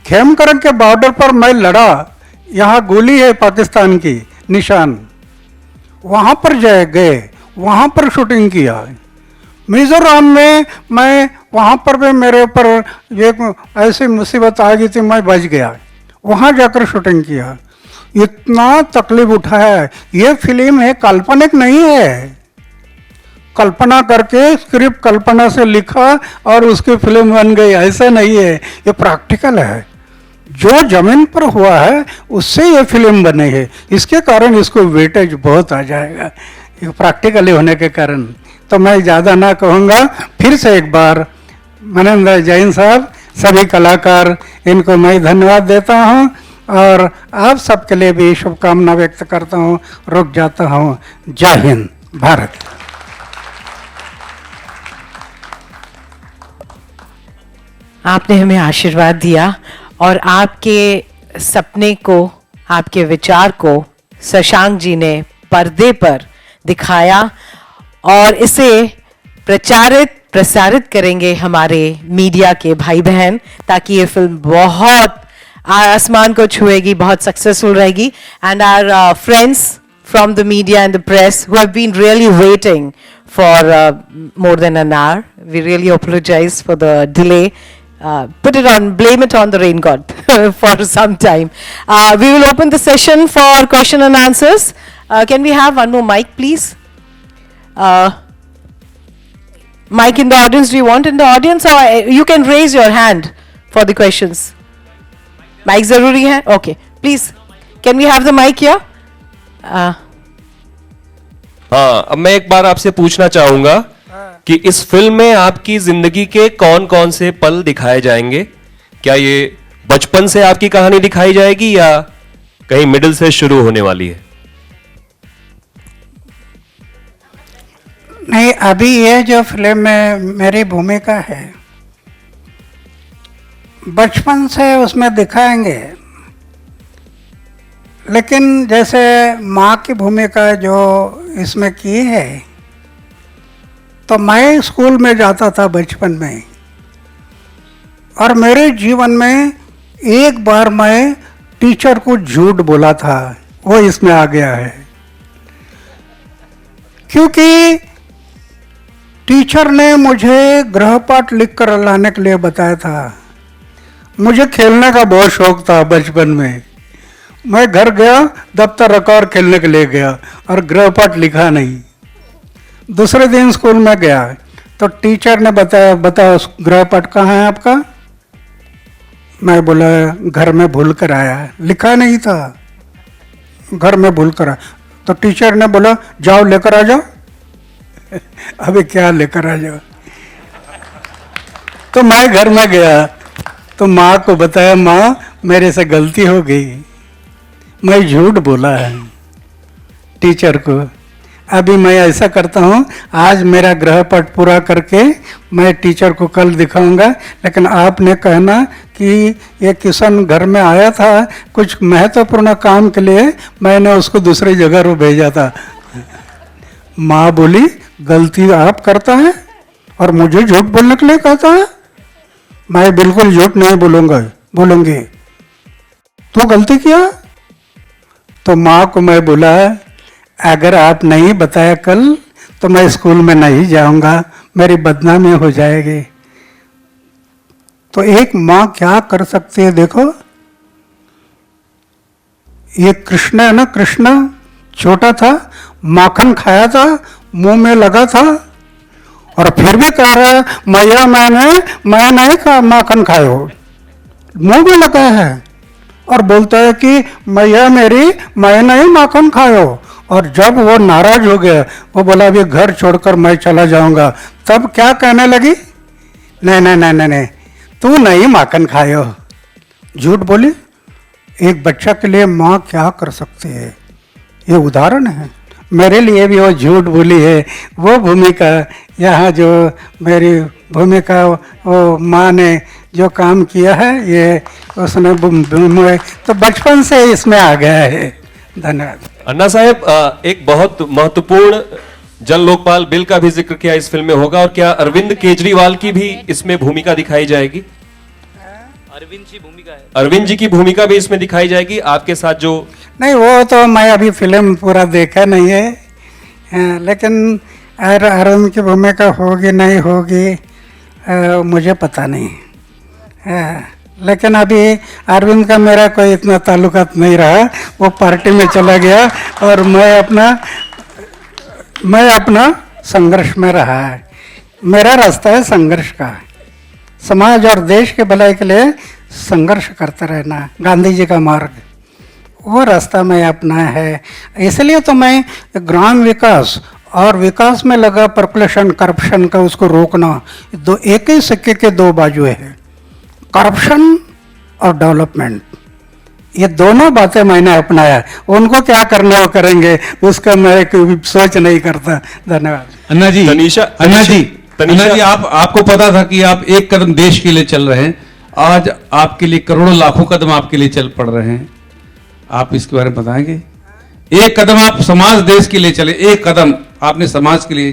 खेमकरन के बॉर्डर पर मैं लड़ा, यहाँ गोली है पाकिस्तान की निशान, वहाँ पर गए, वहाँ पर शूटिंग किया। मिजोरम में मैं वहाँ पर भी मेरे ऊपर एक ऐसी मुसीबत आ गई थी, मैं बच गया, वहाँ जाकर शूटिंग किया। इतना तकलीफ उठाया। ये फिल्म है, काल्पनिक नहीं है। कल्पना करके स्क्रिप्ट कल्पना से लिखा और उसकी फिल्म बन गई, ऐसा नहीं है। ये प्रैक्टिकल है, जो जमीन पर हुआ है उससे ये फिल्म बनी है। इसके कारण इसको वेटेज बहुत आ जाएगा, ये प्रैक्टिकली होने के कारण। तो मैं ज़्यादा ना कहूँगा। फिर से एक बार मनेंद्र जैन साहब, सभी कलाकार, इनको मैं धन्यवाद देता हूँ और आप सबके लिए भी शुभकामना व्यक्त करता हूँ। रुक जाता हूँ। जय हिंद, भारत। आपने हमें आशीर्वाद दिया और आपके सपने को, आपके विचार को शशांक जी ने पर्दे पर दिखाया और इसे प्रसारित करेंगे हमारे मीडिया के भाई बहन, ताकि ये फिल्म बहुत आसमान को छुएगी, बहुत सक्सेसफुल रहेगी। And our friends from the media and the press who have been really waiting for more than an hour. We really apologize for the delay. Blame it on the rain god for some time. We will open the session for question and answers. Can we have one more mic, please? Mic in the audience. Do you want in the audience, or you can raise your hand for the questions? Mic zaruri hai? Okay. Please, can we have the mic here? हाँ, अब मैं एक बार आपसे पूछना चाहूंगा कि इस फिल्म में आपकी जिंदगी के कौन कौन से पल दिखाए जाएंगे? क्या ये बचपन से आपकी कहानी दिखाई जाएगी या कहीं मिडिल से शुरू होने वाली है? नहीं, अभी ये जो फिल्म में मेरी भूमिका है, बचपन से उसमें दिखाएंगे, लेकिन जैसे माँ की भूमिका जो इसमें की है, तो मैं स्कूल में जाता था बचपन में और मेरे जीवन में एक बार मैं टीचर को झूठ बोला था, वो इसमें आ गया है। क्योंकि टीचर ने मुझे गृहपाठ लिख कर लाने के लिए बताया था। मुझे खेलने का बहुत शौक था बचपन में। मैं घर गया, दफ्तर रखा और खेलने के लिए गया और गृहपाठ लिखा नहीं। दूसरे दिन स्कूल में गया तो टीचर ने बताया गृहपाठ कहाँ है आपका? मैं बोला घर में भूल कर आया, लिखा नहीं था, घर में भूल कर आया। तो टीचर ने बोला जाओ लेकर आ जाओ। अभी क्या लेकर आ जाओ? तो मैं घर में गया तो माँ को बताया, माँ मेरे से गलती हो गई, मैं झूठ बोला है टीचर को। अभी मैं ऐसा करता हूँ, आज मेरा गृहपाठ पूरा करके मैं टीचर को कल दिखाऊंगा, लेकिन आपने कहना कि ये किशन घर में आया था कुछ महत्वपूर्ण काम के लिए, मैंने उसको दूसरी जगह रो भेजा था। माँ बोली गलती आप करता है और मुझे झूठ बोलने के लिए कहता है? मैं बिल्कुल झूठ नहीं बोलूंगी। तो गलती किया? तो माँ को मैं बोला अगर आप नहीं बताया कल तो मैं स्कूल में नहीं जाऊंगा, मेरी बदनामी हो जाएगी। तो एक माँ क्या कर सकती है देखो। ये कृष्ण है ना, कृष्ण छोटा था, माखन खाया था, मुंह में लगा था और फिर भी कह रहा है मैया मैं नहीं खा माखन खायो, मुंह में लगा है और बोलता है कि मैया मेरी मैं नहीं माखन खायो। और जब वो नाराज हो गया, वो बोला अभी घर छोड़कर मैं चला जाऊंगा, तब क्या कहने लगी? नहीं, तू नहीं माखन खायो। झूठ बोली। एक बच्चा के लिए माँ क्या कर सकती है, ये उदाहरण है। मेरे लिए भी वो झूठ बोली है, वो भूमिका यहाँ जो मेरी भूमिका वो माँ ने जो काम किया है ये उसने तो बचपन से इसमें आ गया है। धन्यवाद। अन्ना साहब, एक बहुत महत्वपूर्ण जन लोकपाल बिल का भी जिक्र किया इस फिल्म में होगा, और क्या अरविंद केजरीवाल की भी इसमें भूमिका दिखाई जाएगी? अरविंद जी की भूमिका भी इसमें दिखाई जाएगी आपके साथ जो? नहीं, वो तो मैं अभी फिल्म पूरा देखा नहीं है, लेकिन अरविंद की भूमिका होगी नहीं होगी मुझे पता नहीं है। लेकिन अभी अरविंद का मेरा कोई इतना ताल्लुकात नहीं रहा, वो पार्टी में चला गया और मैं अपना संघर्ष में रहा है। मेरा रास्ता है संघर्ष का, समाज और देश के भलाई के लिए संघर्ष करते रहना, गांधी जी का मार्ग, वो रास्ता मैं अपना है। इसलिए तो मैं ग्राम विकास और विकास में लगा पर्कुलेशन करप्शन का उसको रोकना, दो एक ही सिक्के के दो बाजू है, करप्शन और डेवलपमेंट, ये दोनों बातें मैंने अपनाया। उनको क्या करना वो करेंगे, उसका मैं कोई सोच नहीं करता। धन्यवाद। अन्ना जी, अन्ना जी आपको पता था कि आप एक कदम देश के लिए चल रहे हैं, आज आपके लिए करोड़ों लाखों कदम आपके लिए चल पड़ रहे हैं, आप इसके बारे में बताएंगे? एक कदम आप समाज देश के लिए चले, एक कदम आपने समाज के लिए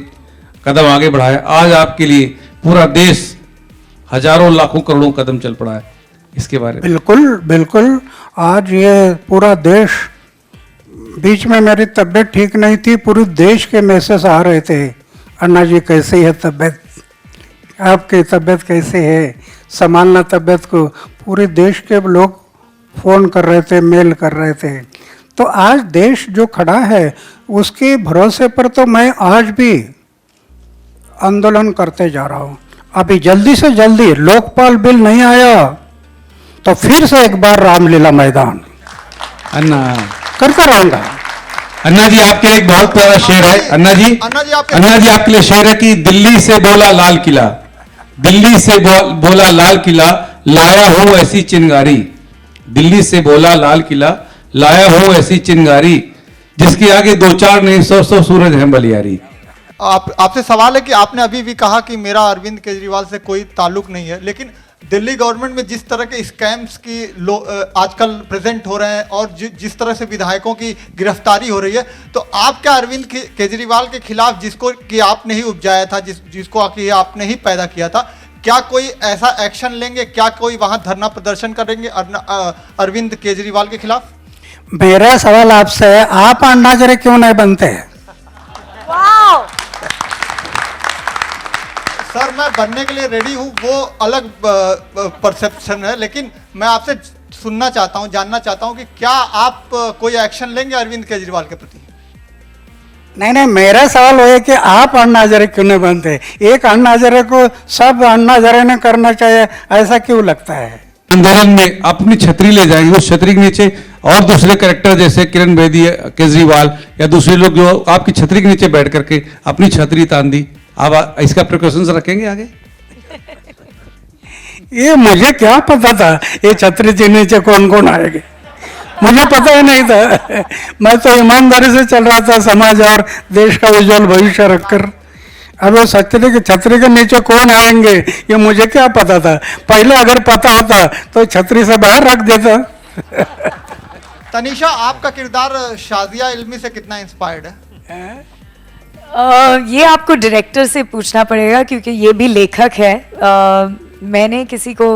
कदम आगे बढ़ाया, आज आपके लिए पूरा देश हजारों लाखों करोड़ों कदम चल पड़ा है, इसके बारे में? बिल्कुल। आज ये पूरा देश, बीच में मेरी तबीयत ठीक नहीं थी, पूरे देश के मैसेज आ रहे थे, अन्ना जी कैसी है तबीयत, आपकी तबीयत कैसी है, संभालना तबीयत को। पूरे देश के लोग फ़ोन कर रहे थे, मेल कर रहे थे। तो आज देश जो खड़ा है उसके भरोसे पर तो मैं आज भी आंदोलन करते जा रहा हूँ। अभी जल्दी से जल्दी लोकपाल बिल नहीं आया तो फिर से एक बार रामलीला मैदान अन्ना करता रहूंगा। अन्ना जी आपके लिए एक बहुत प्यारा शेर है। अन्ना जी आपके लिए शेर है कि दिल्ली से बोला लाल किला, दिल्ली से बोला लाल किला, लाया हूं ऐसी चिंगारी, दिल्ली से बोला लाल किला, लाया हूं ऐसी चिंगारी, जिसके आगे दो चार नहीं 100 सूरज हैं बलियारी। आपसे सवाल है कि आपने अभी भी कहा कि मेरा अरविंद केजरीवाल से कोई ताल्लुक नहीं है, लेकिन दिल्ली गवर्नमेंट में जिस तरह के स्कैम्स की आजकल प्रेजेंट हो रहे हैं और जिस तरह से विधायकों की गिरफ्तारी हो रही है, तो आप क्या अरविंद केजरीवाल के खिलाफ, जिसको कि आपने ही उपजाया था, जिसको कि आपने ही पैदा किया था, क्या कोई ऐसा एक्शन लेंगे? क्या कोई वहां धरना प्रदर्शन करेंगे अरविंद केजरीवाल के खिलाफ? मेरा सवाल आपसे है, आप अन्ना जरे क्यों नहीं बनते? सर मैं बनने के लिए रेडी हूँ, वो अलग परसेप्शन है, लेकिन मैं आपसे सुनना चाहता हूँ, जानना चाहता हूँ कि क्या आप कोई एक्शन लेंगे अरविंद केजरीवाल के प्रति? नहीं, मेरा सवाल वो है कि आप अन्ना हजारे क्यों नहीं बनते? एक अन्ना हजारे को सब अन्ना हजारे ने करना चाहिए, ऐसा क्यों लगता है? आंदोलन में अपनी छतरी ले जाएंगे, उस छतरी के नीचे और दूसरे कैरेक्टर जैसे किरण बेदी, केजरीवाल या दूसरे लोग जो आपकी छतरी के नीचे बैठ करके अपनी छतरी तान दी, आप इसका प्रिकॉशंस रखेंगे आगे? ये मुझे क्या पता था ये छतरी के नीचे कौन कौन आएंगे, मुझे पता ही नहीं था। मैं तो ईमानदारी से चल रहा था, समाज और देश का उज्जवल भविष्य रखकर। अब वो छतरी के नीचे कौन आएंगे ये मुझे क्या पता था? पहले अगर पता होता तो छतरी से बाहर रख देता। तनीषा, आपका किरदार शाजिया इल्मी से कितना इंस्पायर्ड है? ये आपको डायरेक्टर से पूछना पड़ेगा क्योंकि ये भी लेखक है। मैंने किसी को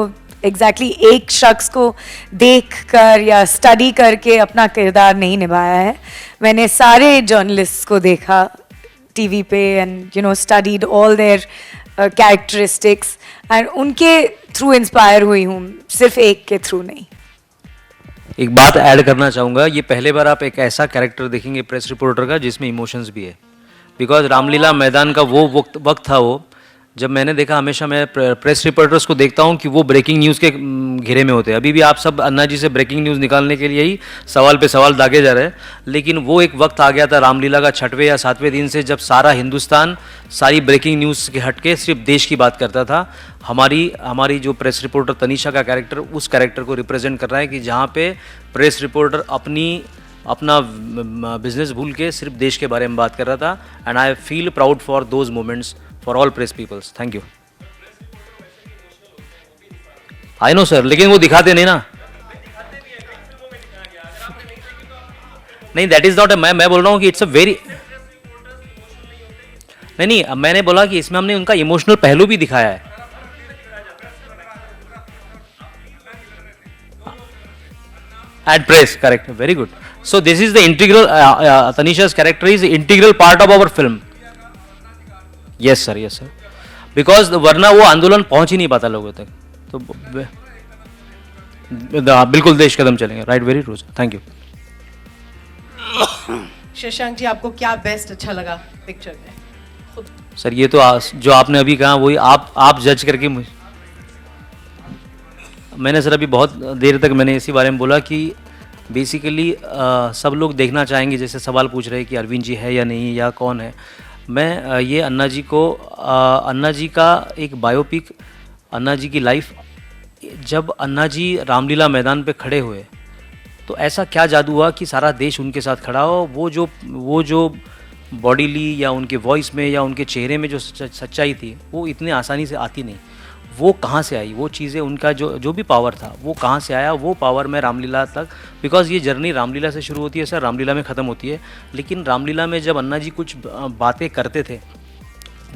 एग्जैक्टली एक शख्स को देख कर या स्टडी करके अपना किरदार नहीं निभाया है। मैंने सारे जर्नलिस्ट को देखा टीवी पे and you know studied all there characteristics and उनके थ्रू इंस्पायर हुई हूँ, सिर्फ एक के थ्रू नहीं। एक बात ऐड करना चाहूँगा, ये पहले बार आप एक ऐसा कैरेक्टर देखेंगे प्रेस रिपोर्टर का जिसमें इमोशंस भी है। बिकॉज रामलीला मैदान का वो वक्त था वो जब मैंने देखा, हमेशा मैं प्रेस रिपोर्टर्स को देखता हूँ कि वो ब्रेकिंग न्यूज़ के घेरे में होते हैं। अभी भी आप सब अन्ना जी से ब्रेकिंग न्यूज़ निकालने के लिए ही सवाल पे सवाल दागे जा रहे हैं, लेकिन वो एक वक्त आ गया था रामलीला का 6वें या 7वें दिन से जब सारा हिंदुस्तान सारी ब्रेकिंग न्यूज़ के हटके सिर्फ देश की बात करता था। हमारी जो प्रेस रिपोर्टर तनीषा का कैरेक्टर उस कैरेक्टर को रिप्रेजेंट कर रहा है कि जहाँ पे प्रेस रिपोर्टर अपना बिजनेस भूल के सिर्फ देश के बारे में बात कर रहा था। And I feel proud for those moments for all press peoples. Thank you. I know sir, लेकिन वो दिखाते नहीं ना। नहीं, दैट इज नॉट मैं बोल रहा हूँ कि इट्स अ वेरी नहीं, मैंने बोला कि इसमें हमने उनका इमोशनल पहलू भी दिखाया है। At press, correct, very good. So this is the integral, Tanisha's character is integral part of our film. Yes sir, yes sir. Because वरना वो आंदोलन पहुंच ही नहीं पाता लोगों तक। तो बिल्कुल देश कदम चलेंगे। Right, very true. Thank you. Shashank ji, आपको क्या बेस्ट अच्छा लगा पिक्चर में? सर ये तो जो आपने अभी कहा वही आप जज करके मैंने सर अभी बहुत देर तक मैंने इसी बारे में बोला कि बेसिकली सब लोग देखना चाहेंगे, जैसे सवाल पूछ रहे हैं कि अरविंद जी है या नहीं या कौन है। मैं ये अन्ना जी का एक बायोपिक, अन्ना जी की लाइफ, जब अन्ना जी रामलीला मैदान पे खड़े हुए तो ऐसा क्या जादू हुआ कि सारा देश उनके साथ खड़ा हो। वो जो बॉडीली या उनके वॉइस में या उनके चेहरे में जो सच्चाई थी वो इतनी आसानी से आती नहीं। वो कहाँ से आई वो चीज़ें, उनका जो भी पावर था वो कहाँ से आया, वो पावर में रामलीला तक, बिकॉज ये जर्नी रामलीला से शुरू होती है सर, रामलीला में ख़त्म होती है। लेकिन रामलीला में जब अन्ना जी कुछ बातें करते थे,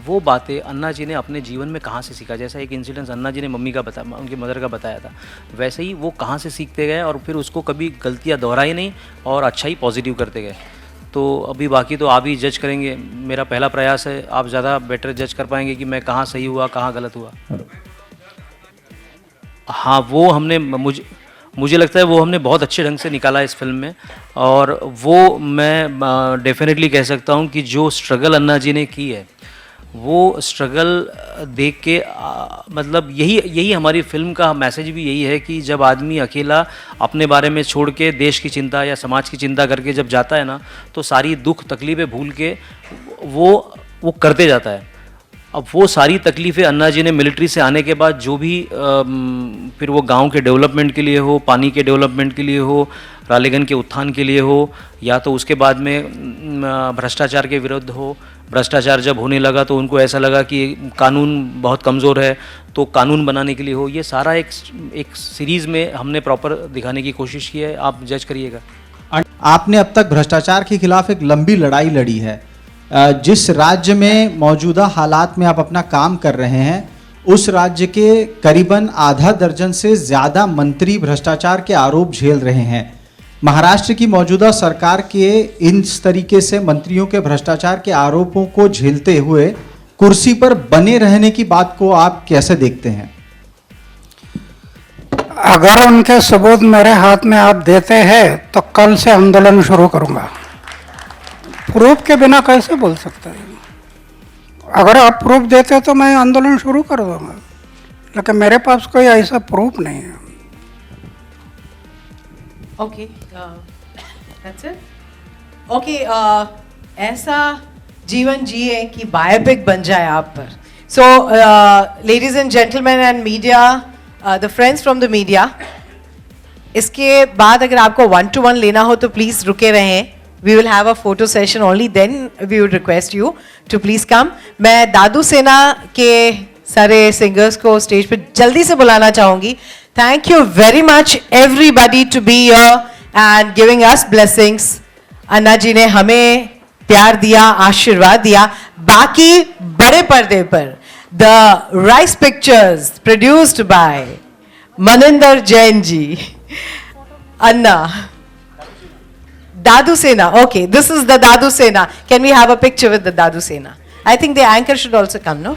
वो बातें अन्ना जी ने अपने जीवन में कहाँ से सीखा। जैसा एक इंसिडेंस अन्ना जी ने उनकी मदर का बताया था, वैसे ही वो कहाँ से सीखते गए और फिर उसको कभी गलतियाँ दोहराई नहीं और अच्छा ही पॉजिटिव करते गए। तो अभी बाकी तो आप ही जज करेंगे। मेरा पहला प्रयास है, आप ज़्यादा बेटर जज कर पाएंगे कि मैं कहाँ सही हुआ कहाँ गलत हुआ। हाँ, वो हमने मुझे लगता है वो हमने बहुत अच्छे ढंग से निकाला इस फिल्म में। और वो मैं डेफिनेटली कह सकता हूँ कि जो स्ट्रगल अन्ना जी ने की है, वो स्ट्रगल देख के मतलब यही हमारी फिल्म का मैसेज भी यही है कि जब आदमी अकेला अपने बारे में छोड़ के देश की चिंता या समाज की चिंता करके जब जाता है ना, तो सारी दुख तकलीफ़ें भूल के वो करते जाता है। अब वो सारी तकलीफ़ें अन्ना जी ने मिलिट्री से आने के बाद जो भी फिर वो गांव के डेवलपमेंट के लिए हो, पानी के डेवलपमेंट के लिए हो, रालेगन के उत्थान के लिए हो, या तो उसके बाद में भ्रष्टाचार के विरुद्ध हो। भ्रष्टाचार जब होने लगा तो उनको ऐसा लगा कि कानून बहुत कमज़ोर है, तो कानून बनाने के लिए हो। ये सारा एक सीरीज़ में हमने प्रॉपर दिखाने की कोशिश की है। आप जज करिएगा। आपने अब तक भ्रष्टाचार के खिलाफ एक लंबी लड़ाई लड़ी है। जिस राज्य में मौजूदा हालात में आप अपना काम कर रहे हैं, उस राज्य के करीबन आधा दर्जन से ज़्यादा मंत्री भ्रष्टाचार के आरोप झेल रहे हैं। महाराष्ट्र की मौजूदा सरकार के इस तरीके से मंत्रियों के भ्रष्टाचार के आरोपों को झेलते हुए कुर्सी पर बने रहने की बात को आप कैसे देखते हैं? अगर उनके सबूत मेरे हाथ में आप देते हैं तो कल से आंदोलन शुरू करूंगा। प्रूफ के बिना कैसे बोल सकते हैं? अगर आप प्रूफ देते तो मैं आंदोलन शुरू कर दूंगा, लेकिन मेरे पास कोई ऐसा प्रूफ नहीं है। Okay, that's it. ओके, ऐसा जीवन जिए कि बायोपिक बन जाए आप पर। So ladies and gentleman and media, the friends from the media, इसके बाद अगर आपको 1-to-1 लेना हो तो प्लीज रुके रहें। We will have a photo session only, then we would request you to please come. मैं दादू सेना के सारे सिंगर्स को स्टेज पे जल्दी से बुलाना चाहूंगी। Thank you very much everybody to be here and giving us blessings. Anna ji ने हमें प्यार दिया, आशीर्वाद दिया। बाकी बड़े पर्दे पर the rice pictures produced by Maninder Jain ji, Anna, Dadu Sena. Okay, this is the Dadu Sena. Can we have a picture with the Dadu Sena? I think the anchor should also come, no?